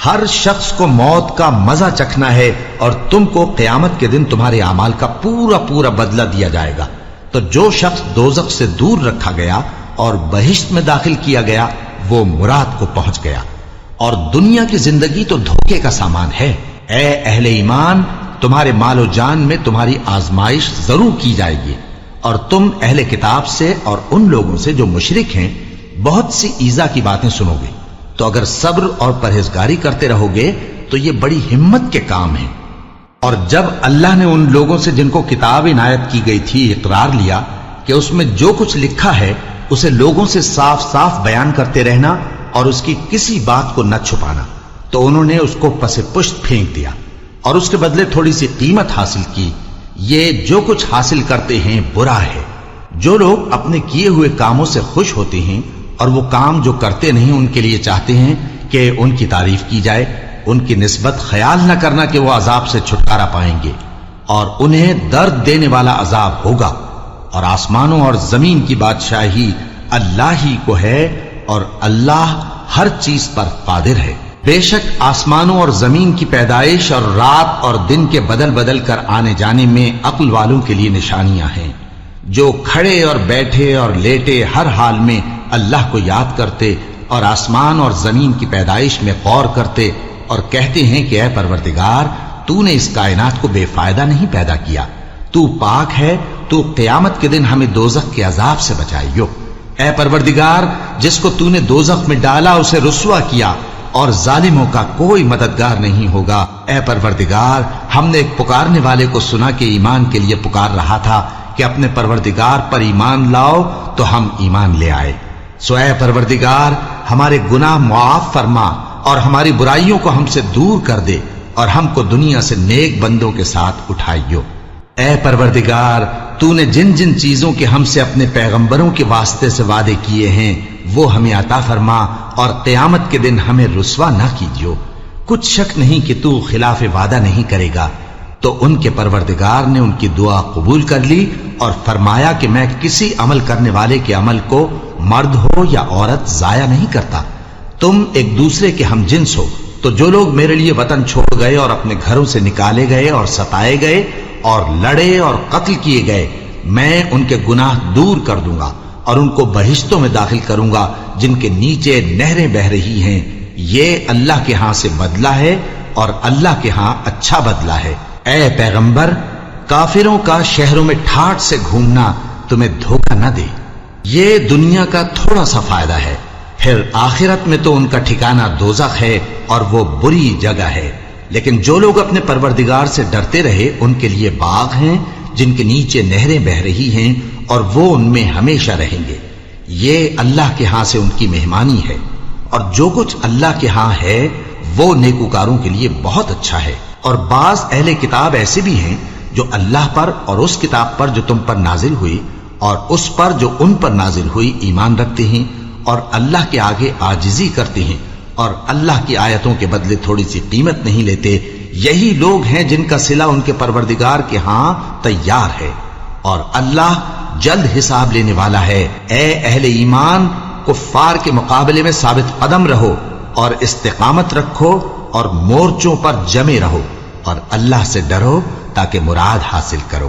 ہر شخص کو موت کا مزہ چکھنا ہے، اور تم کو قیامت کے دن تمہارے اعمال کا پورا پورا بدلہ دیا جائے گا۔ تو جو شخص دوزخ سے دور رکھا گیا اور بہشت میں داخل کیا گیا وہ مراد کو پہنچ گیا، اور دنیا کی زندگی تو دھوکے کا سامان ہے۔ اے اہل ایمان، تمہارے مال و جان میں تمہاری آزمائش ضرور کی جائے گی، اور تم اہل کتاب سے اور ان لوگوں سے جو مشرک ہیں بہت سی ایذا کی باتیں سنو گے، تو اگر صبر اور پرہیزگاری کرتے رہو گے تو یہ بڑی ہمت کے کام ہیں۔ اور جب اللہ نے ان لوگوں سے جن کو کتاب عنایت کی گئی تھی اقرار لیا کہ اس میں جو کچھ لکھا ہے اسے لوگوں سے صاف صاف بیان کرتے رہنا اور اس کی کسی بات کو نہ چھپانا، تو انہوں نے اس کو پس پشت پھینک دیا اور اس کے بدلے تھوڑی سی قیمت حاصل کی۔ یہ جو کچھ حاصل کرتے ہیں برا ہے۔ جو لوگ اپنے کیے ہوئے کاموں سے خوش ہوتے ہیں اور وہ کام جو کرتے نہیں ان کے لیے چاہتے ہیں کہ ان کی تعریف کی جائے، ان کی نسبت خیال نہ کرنا کہ وہ عذاب سے چھٹکارا پائیں گے، اور انہیں درد دینے والا عذاب ہوگا۔ اور آسمانوں اور زمین کی بادشاہی اللہ ہی کو ہے، اور اللہ ہر چیز پر قادر ہے۔ بے شک آسمانوں اور زمین کی پیدائش اور رات اور دن کے بدل بدل کر آنے جانے میں عقل والوں کے لیے نشانیاں ہیں، جو کھڑے اور بیٹھے اور لیٹے ہر حال میں اللہ کو یاد کرتے اور آسمان اور زمین کی پیدائش میں غور کرتے اور کہتے ہیں کہ اے پروردگار، تو نے اس کائنات کو بے فائدہ نہیں پیدا کیا، تو پاک ہے، تو قیامت کے دن ہمیں دوزخ کے عذاب سے بچائیو۔ اے پروردگار، جس کو تو نے دوزخ میں ڈالا اسے رسوا کیا، اور ظالموں کا کوئی مددگار نہیں ہوگا۔ اے پروردگار، ہم نے ایک پکارنے والے کو سنا کہ ایمان کے لیے پکار رہا تھا کہ اپنے پروردگار پر ایمان لاؤ، تو ہم ایمان لے آئے۔ سو اے پروردگار، ہمارے گناہ معاف فرما اور ہماری برائیوں کو ہم سے دور کر دے، اور ہم کو دنیا سے نیک بندوں کے ساتھ اٹھائیو۔ اے پروردگار، تو نے جن جن چیزوں کے ہم سے اپنے پیغمبروں کے واسطے سے وعدے کیے ہیں وہ ہمیں عطا فرما، اور قیامت کے دن ہمیں رسوا نہ کیجیو۔ کچھ شک نہیں کہ تو خلاف وعدہ نہیں کرے گا۔ تو ان کے پروردگار نے ان کی دعا قبول کر لی اور فرمایا کہ میں کسی عمل کرنے والے کے عمل کو مرد ہو یا عورت ضائع نہیں کرتا۔ تم ایک دوسرے کے ہم جنس ہو، تو جو لوگ میرے لیے وطن چھوڑ گئے اور اپنے گھروں سے نکالے گئے اور ستائے گئے اور لڑے اور قتل کیے گئے، میں ان کے گناہ دور کر دوں گا اور ان کو بہشتوں میں داخل کروں گا جن کے نیچے نہریں بہہ رہی ہیں۔ یہ اللہ کے ہاں سے بدلہ ہے اور اللہ کے ہاں اچھا بدلہ ہے۔ اے پیغمبر، کافروں کا شہروں میں ٹھاٹھ سے گھومنا تمہیں دھوکہ نہ دے۔ یہ دنیا کا تھوڑا سا فائدہ ہے، پھر آخرت میں تو ان کا ٹھکانہ دوزخ ہے اور وہ بری جگہ ہے۔ لیکن جو لوگ اپنے پروردگار سے ڈرتے رہے ان کے لیے باغ ہیں جن کے نیچے نہریں بہہ رہی ہیں، اور وہ ان میں ہمیشہ رہیں گے۔ یہ اللہ کے ہاں سے ان کی مہمانی ہے، اور جو کچھ اللہ کے ہاں ہے وہ نیکوکاروں کے لیے بہت اچھا ہے۔ اور بعض اہل کتاب ایسے بھی ہیں جو اللہ پر اور اس کتاب پر جو تم پر نازل ہوئی اور اس پر جو ان پر نازل ہوئی ایمان رکھتے ہیں، اور اللہ کے آگے عاجزی کرتے ہیں، اور اللہ کی آیتوں کے بدلے تھوڑی سی قیمت نہیں لیتے۔ یہی لوگ ہیں جن کا صلہ ان کے پروردگار کے ہاں تیار ہے، اور اللہ جلد حساب لینے والا ہے۔ اے اہل ایمان، کفار کے مقابلے میں ثابت قدم رہو اور استقامت رکھو اور مورچوں پر جمے رہو، اور اللہ سے ڈرو تاکہ مراد حاصل کرو۔